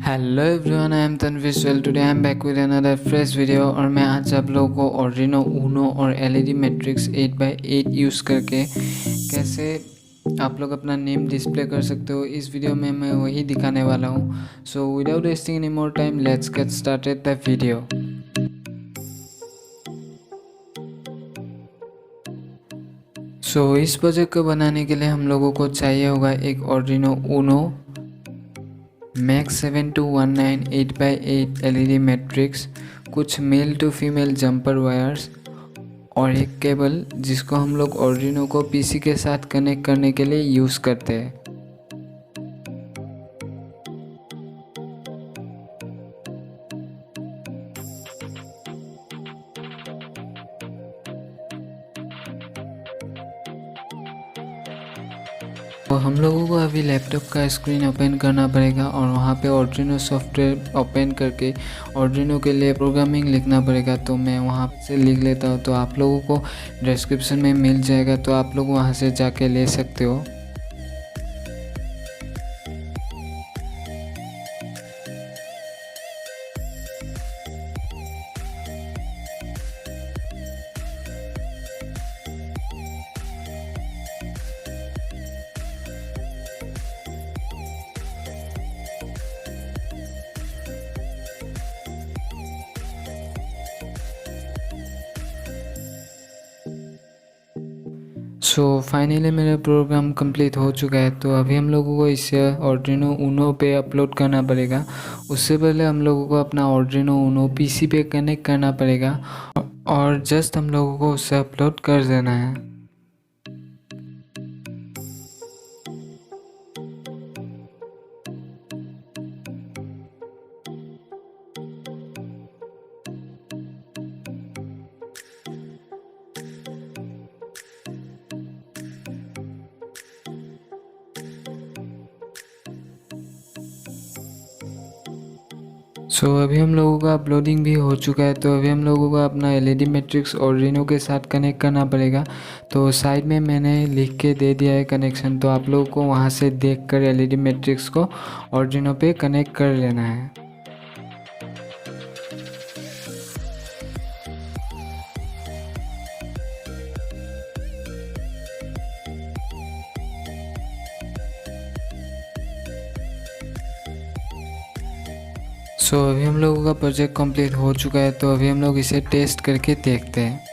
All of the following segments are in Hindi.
Hello everyone, I am Tanveer Sohail. Today I am back with another fresh video. और मैं आज आप लोगों को Arduino ऊनो और एलईडी मैट्रिक्स 8x8 यूज़ करके कैसे आप लोग अपना नेम डिस्प्ले कर सकते हो, इस वीडियो में मैं वही दिखाने वाला हूँ। So without wasting any more time, let's get started the video. So इस प्रोजेक्ट को बनाने के लिए हम लोगों को चाहिए होगा एक Arduino Uno, MAX7219 8x8 LED matrix, कुछ male to female jumper wires और एक केबल जिसको हम लोग Arduino को पीसी के साथ कनेक्ट करने के लिए यूज़ करते हैं। तो हम लोगों को अभी लैपटॉप का स्क्रीन ओपन करना पड़ेगा और वहाँ पे Arduino सॉफ्टवेयर ओपन करके Arduino के लिए प्रोग्रामिंग लिखना पड़ेगा। तो मैं वहाँ से लिख लेता हूँ, तो आप लोगों को डिस्क्रिप्शन में मिल जाएगा, तो आप लोग वहाँ से जाके ले सकते हो। सो फाइनली मेरा प्रोग्राम कंप्लीट हो चुका है। तो अभी हम लोगों को इसे Arduino ऊनो पे अपलोड करना पड़ेगा। उससे पहले हम लोगों को अपना Arduino ऊनो पीसी पे कनेक्ट करना पड़ेगा और जस्ट हम लोगों को उसे अपलोड कर देना है। अभी हम लोगों का अपलोडिंग भी हो चुका है। तो अभी हम लोगों को अपना एलईडी मैट्रिक्स Arduino के साथ कनेक्ट करना पड़ेगा। तो साइड में मैंने लिख के दे दिया है कनेक्शन, तो आप लोगों को वहां से देखकर एलईडी मैट्रिक्स को Arduino पे कनेक्ट कर लेना है। अभी हम लोगों का प्रोजेक्ट कंप्लीट हो चुका है। तो अभी हम लोग इसे टेस्ट करके देखते हैं।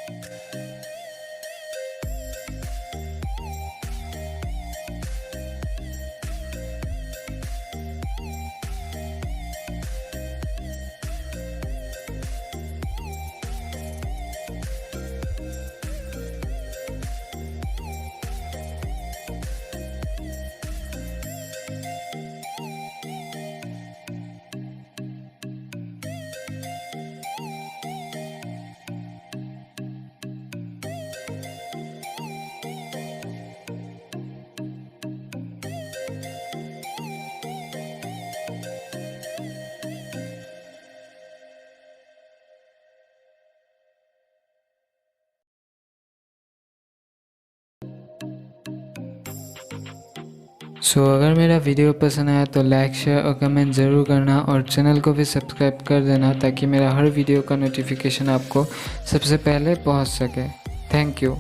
अगर मेरा वीडियो पसंद आया तो लाइक, शेयर और कमेंट ज़रूर करना और चैनल को भी सब्सक्राइब कर देना, ताकि मेरा हर वीडियो का नोटिफिकेशन आपको सबसे पहले पहुंच सके। Thank you.